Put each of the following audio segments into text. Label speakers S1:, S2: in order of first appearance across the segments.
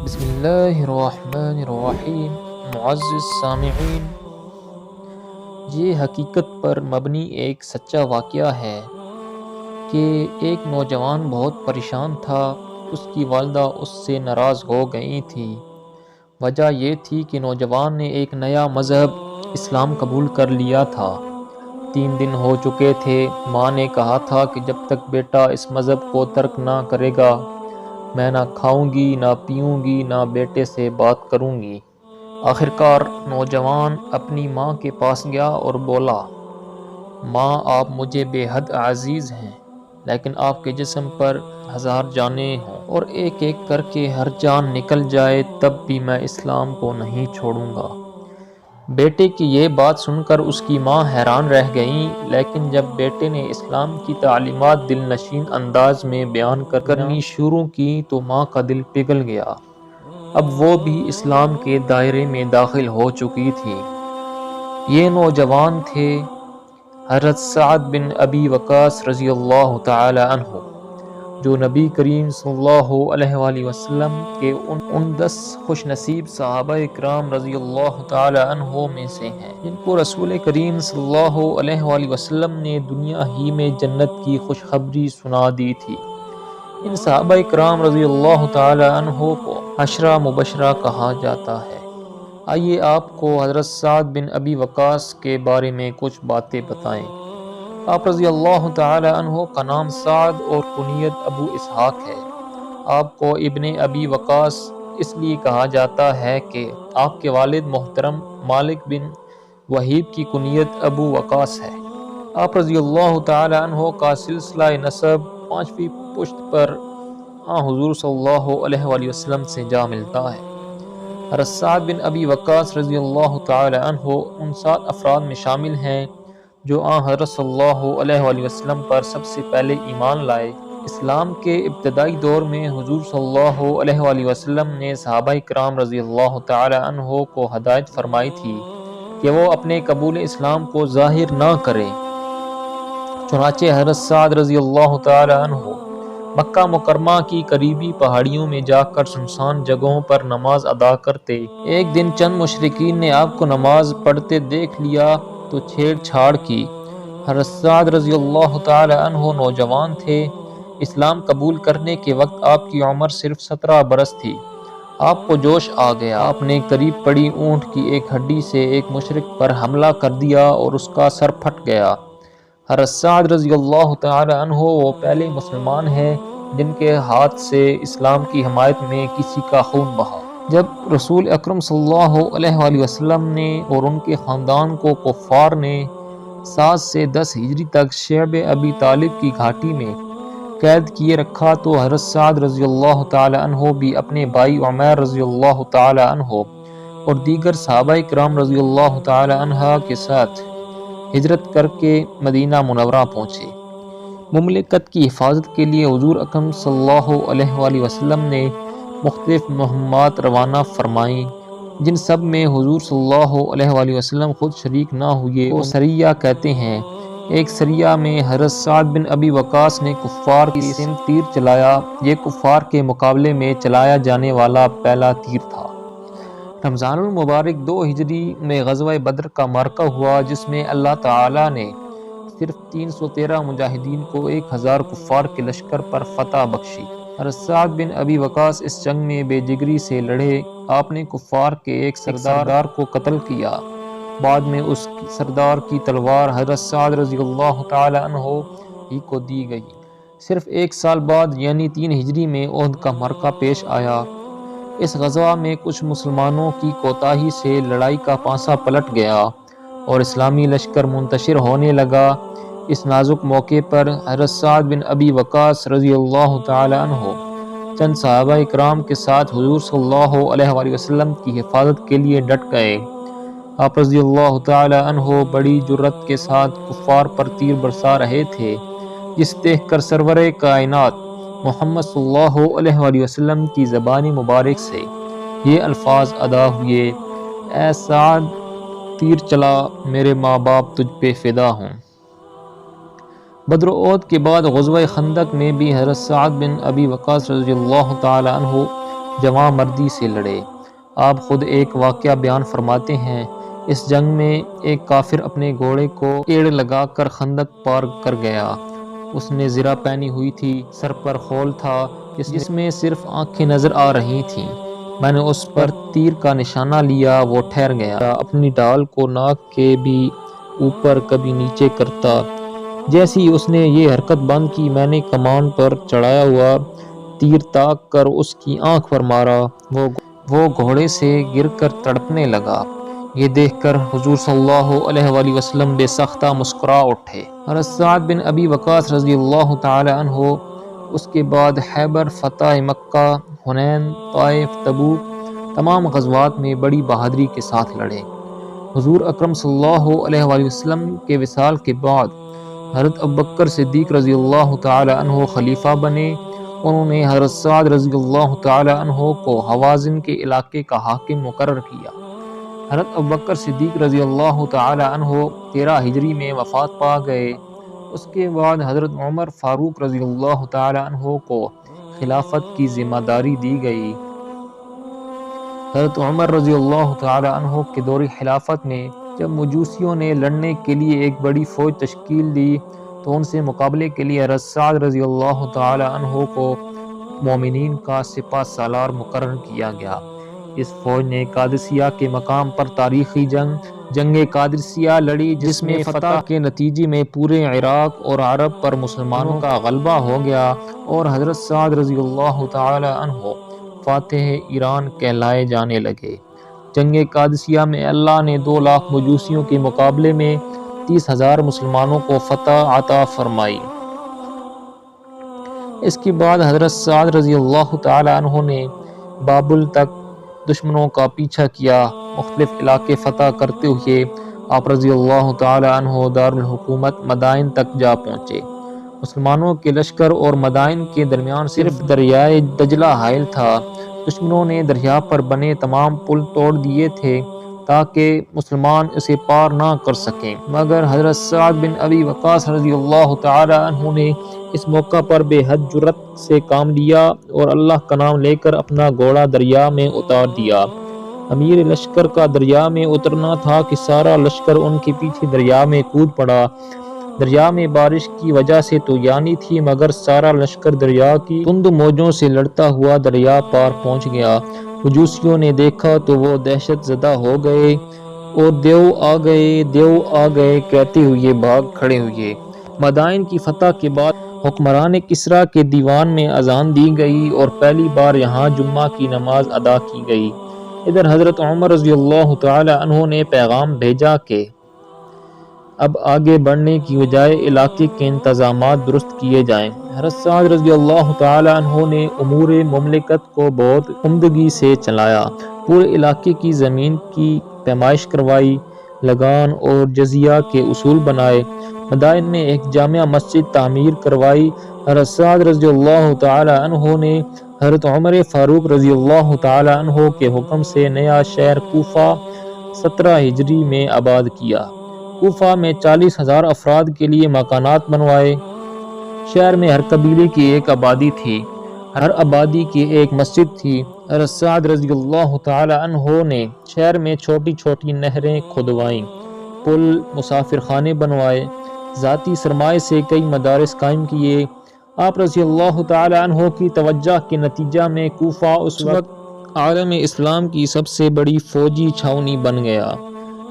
S1: بسم اللہ الرحمن الرحیم۔ معزز سامعین، یہ حقیقت پر مبنی ایک سچا واقعہ ہے کہ ایک نوجوان بہت پریشان تھا۔ اس کی والدہ اس سے ناراض ہو گئی تھی۔ وجہ یہ تھی کہ نوجوان نے ایک نیا مذہب اسلام قبول کر لیا تھا۔ 3 دن ہو چکے تھے۔ ماں نے کہا تھا کہ جب تک بیٹا اس مذہب کو ترک نہ کرے گا، میں نہ کھاؤں گی، نہ پیوں گی، نہ بیٹے سے بات کروں گی۔ آخرکار نوجوان اپنی ماں کے پاس گیا اور بولا، ماں، آپ مجھے بے حد عزیز ہیں، لیکن آپ کے جسم پر 1000 جانیں ہوں اور ایک ایک کر کے ہر جان نکل جائے تب بھی میں اسلام کو نہیں چھوڑوں گا۔ بیٹے کی یہ بات سن کر اس کی ماں حیران رہ گئیں، لیکن جب بیٹے نے اسلام کی تعلیمات دل نشین انداز میں بیان کرنی شروع کی تو ماں کا دل پگھل گیا۔ اب وہ بھی اسلام کے دائرے میں داخل ہو چکی تھی۔ یہ نوجوان تھے حضرت سعد بن ابی وقاص رضی اللہ تعالی عنہ، جو نبی کریم صلی اللہ علیہ وآلہ وسلم کے ان 10 خوش نصیب صحابہ کرام رضی اللہ تعالی عنہ میں سے ہیں جن کو رسول کریم صلی اللہ علیہ وآلہ وسلم نے دنیا ہی میں جنت کی خوشخبری سنا دی تھی۔ ان صحابہ کرام رضی اللہ تعالی عنہ کو 10 مبشرہ کہا جاتا ہے۔ آئیے آپ کو حضرت سعد بن ابی وقاص کے بارے میں کچھ باتیں بتائیں۔ آپ رضی اللہ تعالی عنہ کا نام سعد اور کنیت ابو اسحاق ہے۔ آپ کو ابن ابی وقاص اس لیے کہا جاتا ہے کہ آپ کے والد محترم مالک بن وہیب کی کنیت ابو وقاص ہے۔ آپ رضی اللہ تعالی عنہ کا سلسلہ نسب 5ویں پشت پر حضور صلی اللہ علیہ وآلہ وسلم سے جا ملتا ہے۔ حضرت سعد بن ابی وقاص رضی اللہ تعالی عنہ ان 7 افراد میں شامل ہیں جو حضرت صلی اللہ علیہ وآلہ وسلم پر سب سے پہلے ایمان لائے۔ اسلام کے ابتدائی دور میں حضور صلی اللہ علیہ وآلہ وسلم نے صحابہ کرام رضی اللہ تعالی عنہ کو ہدایت فرمائی تھی کہ وہ اپنے قبول اسلام کو ظاہر نہ کریں۔ چنانچہ حضرت سعد رضی اللہ تعالی عنہ مکہ مکرمہ کی قریبی پہاڑیوں میں جا کر سنسان جگہوں پر نماز ادا کرتے۔ ایک دن چند مشرکین نے آپ کو نماز پڑھتے دیکھ لیا تو چھیڑ چھاڑ کی۔ حضرت سعد رضی اللہ تعالی عنہ نوجوان تھے۔ اسلام قبول کرنے کے وقت آپ کی عمر صرف 17 برس تھی۔ آپ کو جوش آ گیا۔ آپ نے قریب پڑی اونٹ کی ایک ہڈی سے ایک مشرک پر حملہ کر دیا اور اس کا سر پھٹ گیا۔ حضرت سعد رضی اللہ تعالی عنہ وہ پہلے مسلمان ہیں جن کے ہاتھ سے اسلام کی حمایت میں کسی کا خون بہا۔ جب رسول اکرم صلی اللہ علیہ وآلہ وسلم نے اور ان کے خاندان کو کفار نے 7 سے 10 ہجری تک شعب ابی طالب کی گھاٹی میں قید کیے رکھا تو حضرت سعد رضی اللہ تعالی عنہ بھی اپنے بھائی عمیر رضی اللہ تعالی عنہ اور دیگر صحابہ کرام رضی اللہ تعالی عنہ کے ساتھ ہجرت کر کے مدینہ منورہ پہنچے۔ مملکت کی حفاظت کے لیے حضور اکرم صلی اللہ علیہ وآلہ وسلم نے مختلف مہمات روانہ فرمائیں، جن سب میں حضور صلی اللہ علیہ وآلہ وسلم خود شریک نہ ہوئے وہ سریہ کہتے ہیں۔ ایک سریہ میں حضرت سعد بن ابی وقاص نے کفار کی سمت تیر چلایا۔ یہ کفار کے مقابلے میں چلایا جانے والا پہلا تیر تھا۔ رمضان المبارک 2 ہجری میں غزوہ بدر کا معرکہ ہوا جس میں اللہ تعالی نے صرف 313 مجاہدین کو 1000 کفار کے لشکر پر فتح بخشی۔ حضرت سعد بن ابی وقاص اس جنگ میں بے جگری سے لڑے۔ آپ نے کفار کے ایک سردار کو قتل کیا۔ بعد میں اس سردار کی تلوار حضرت سعد رضی اللہ تعالی عنہ ہی کو دی گئی۔ صرف 1 سال بعد یعنی 3 ہجری میں احد کا معرکہ پیش آیا۔ اس غزوہ میں کچھ مسلمانوں کی کوتاہی سے لڑائی کا پانسا پلٹ گیا اور اسلامی لشکر منتشر ہونے لگا۔ اس نازک موقع پر حضرت سعد بن ابی وقاص رضی اللہ تعالی عنہ چند صحابہ کرام کے ساتھ حضور صلی اللہ علیہ وآلہ وسلم کی حفاظت کے لیے ڈٹ گئے۔ آپ رضی اللہ تعالی عنہ بڑی جرأت کے ساتھ کفار پر تیر برسا رہے تھے، جس دیکھ کر سرور کائنات محمد صلی اللہ علیہ وآلہ وسلم کی زبان مبارک سے یہ الفاظ ادا ہوئے، اے سعد تیر چلا، میرے ماں باپ تجھ پہ فدا ہوں۔ بدر و احد کے بعد غزوہ خندق میں بھی حضرت سعد بن ابی وقاص رضی اللہ تعالی عنہ جواں مردی سے لڑے۔ آپ خود ایک واقعہ بیان فرماتے ہیں، اس جنگ میں ایک کافر اپنے گھوڑے کو ایڑ لگا کر خندق پار کر گیا۔ اس نے زرہ پہنی ہوئی تھی، سر پر خول تھا جس میں صرف آنکھیں نظر آ رہی تھیں۔ میں نے اس پر تیر کا نشانہ لیا، وہ ٹھہر گیا، اپنی ڈال کو ناک کے بھی اوپر کبھی نیچے کرتا۔ جیسی ہی اس نے یہ حرکت بند کی، میں نے کمان پر چڑھایا ہوا تیر تاک کر اس کی آنکھ پر مارا۔ وہ گھوڑے سے گر کر تڑپنے لگا۔ یہ دیکھ کر حضور صلی اللہ علیہ وآلہ وسلم بے ساختہ مسکرا اٹھے۔ حضرت سعد بن ابی وقاص رضی اللہ تعالی عنہ اس کے بعد خیبر، فتح مکہ، حنین، طائف، تبوک، تمام غزوات میں بڑی بہادری کے ساتھ لڑے۔ حضور اکرم صلی اللہ علیہ وآلہ وسلم کے وصال کے بعد حضرت ابوبکر صدیق رضی اللہ تعالی عنہ خلیفہ بنے۔ انہوں نے حضرت سعد رضی اللہ تعالی عنہ کو حوازن کے علاقے کا حاکم مقرر کیا۔ حضرت ابوبکر صدیق رضی اللہ تعالی عنہ 13 ہجری میں وفات پا گئے۔ اس کے بعد حضرت عمر فاروق رضی اللہ تعالی عنہ کو خلافت کی ذمہ داری دی گئی۔ حضرت عمر رضی اللہ تعالی عنہ کے دور خلافت میں جب مجوسیوں نے لڑنے کے لیے ایک بڑی فوج تشکیل دی تو ان سے مقابلے کے لیے حضرت سعد رضی اللہ تعالی عنہ کو مومنین کا سپہ سالار مقرر کیا گیا۔ اس فوج نے قادسیہ کے مقام پر تاریخی جنگ قادسیہ لڑی، جس میں فتح کے نتیجے میں پورے عراق اور عرب پر مسلمانوں کا غلبہ ہو گیا اور حضرت سعد رضی اللہ تعالی عنہ فاتح ایران کہلائے جانے لگے۔ جنگ قادسیہ میں اللہ نے 2 لاکھ مجوسیوں کے مقابلے میں 30,000 مسلمانوں کو فتح عطا فرمائی۔ اس کے بعد حضرت سعد رضی اللہ تعالی عنہ نے بابل تک دشمنوں کا پیچھا کیا۔ مختلف علاقے فتح کرتے ہوئے آپ رضی اللہ تعالی عنہ دارالحکومت مدائن تک جا پہنچے۔ مسلمانوں کے لشکر اور مدائن کے درمیان صرف دریائے دجلہ حائل تھا۔ دشمنوں نے دریا پر بنے تمام پل توڑ دیے تھے تاکہ مسلمان اسے پار نہ کر سکیں، مگر حضرت سعد بن ابی وقاص رضی اللہ تعالی عنہ نے اس موقع پر بے حد جرأت سے کام لیا اور اللہ کا نام لے کر اپنا گھوڑا دریا میں اتار دیا۔ امیر لشکر کا دریا میں اترنا تھا کہ سارا لشکر ان کے پیچھے دریا میں کود پڑا۔ دریا میں بارش کی وجہ سے تو یعنی تھی، مگر سارا لشکر دریا کی تند موجوں سے لڑتا ہوا دریا پار پہنچ گیا۔ مجوسیوں نے دیکھا تو وہ دہشت زدہ ہو گئے اور دیو آ گئے، دیو آ گئے کہتے ہوئے بھاگ کھڑے ہوئے۔ مدائن کی فتح کے بعد حکمران کسریٰ کے دیوان میں اذان دی گئی اور پہلی بار یہاں جمعہ کی نماز ادا کی گئی۔ ادھر حضرت عمر رضی اللہ تعالی عنہ نے پیغام بھیجا کہ اب آگے بڑھنے کی بجائے علاقے کے انتظامات درست کیے جائیں۔ حضرت سعد رضی اللہ تعالی عنہ نے امور مملکت کو بہت عمدگی سے چلایا۔ پورے علاقے کی زمین کی پیمائش کروائی، لگان اور جزیہ کے اصول بنائے۔ مدائن میں ایک جامع مسجد تعمیر کروائی۔ حضرت سعد رضی اللہ تعالی عنہ نے حضرت عمر فاروق رضی اللہ تعالی عنہ کے حکم سے نیا شہر کوفہ 17 ہجری میں آباد کیا۔ کوفہ میں 40,000 افراد کے لیے مکانات بنوائے۔ شہر میں ہر قبیلے کی ایک آبادی تھی، ہر آبادی کی ایک مسجد تھی۔ حضرت سعد رضی اللہ تعالی عنہ نے شہر میں چھوٹی چھوٹی نہریں کھدوائیں، پل، مسافر خانے بنوائے، ذاتی سرمائے سے کئی مدارس قائم کیے۔ آپ رضی اللہ تعالی عنہ کی توجہ کے نتیجہ میں کوفہ اس وقت عالم اسلام کی سب سے بڑی فوجی چھاؤنی بن گیا۔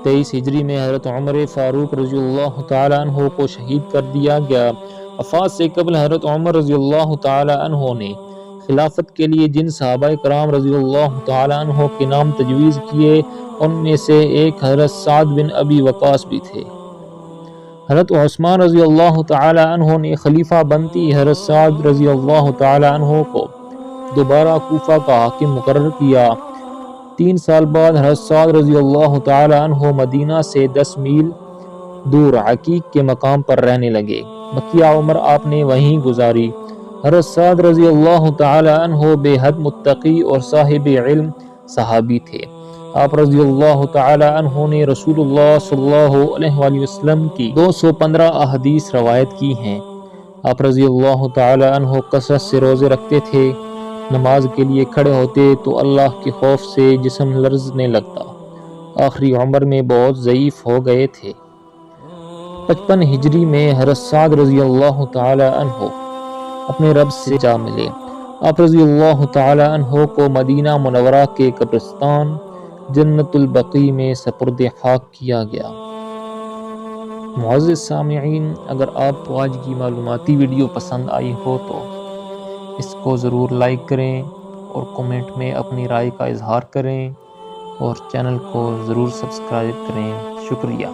S1: 23 ہجری میں حضرت عمر فاروق رضی اللہ تعالی عنہ کو شہید کر دیا گیا۔ وفات سے قبل حضرت عمر رضی اللہ تعالی عنہ نے خلافت کے لیے جن صحابہ کرام رضی اللہ تعالی عنہ کے نام تجویز کیے ان میں سے ایک حضرت سعد بن ابی وقاص بھی تھے۔ حضرت عثمان رضی اللہ تعالی عنہ نے خلیفہ بنتی حضرت سعد رضی اللہ تعالی عنہ کو دوبارہ کوفہ کا حاکم مقرر کیا۔ 3 سال بعد حضرت سعد رضی اللہ تعالی عنہ مدینہ سے 10 میل دور عقیق کے مقام پر رہنے لگے۔ بقیہ عمر آپ نے وہیں گزاری۔ حضرت سعد رضی اللہ تعالی عنہ بے حد متقی اور صاحب علم صحابی تھے۔ آپ رضی اللہ تعالی عنہ نے رسول اللہ صلی اللہ علیہ وآلہ وسلم کی 215 احادیث روایت کی ہیں۔ آپ رضی اللہ تعالی عنہ کثرت سے روزے رکھتے تھے، نماز کے لیے کھڑے ہوتے تو اللہ کے خوف سے جسم لرزنے لگتا۔ آخری عمر میں بہت ضعیف ہو گئے تھے۔ 55 ہجری میں حضرت سعد رضی اللہ تعالی عنہ اپنے رب سے جا ملے۔ آپ رضی اللہ تعالی عنہ کو مدینہ منورہ کے قبرستان جنت البقیع میں سپرد خاک کیا گیا۔ معزز سامعین، اگر آپ کو آج کی معلوماتی ویڈیو پسند آئی ہو تو اس کو ضرور لائک کریں اور کومنٹ میں اپنی رائے کا اظہار کریں اور چینل کو ضرور سبسکرائب کریں۔ شکریہ۔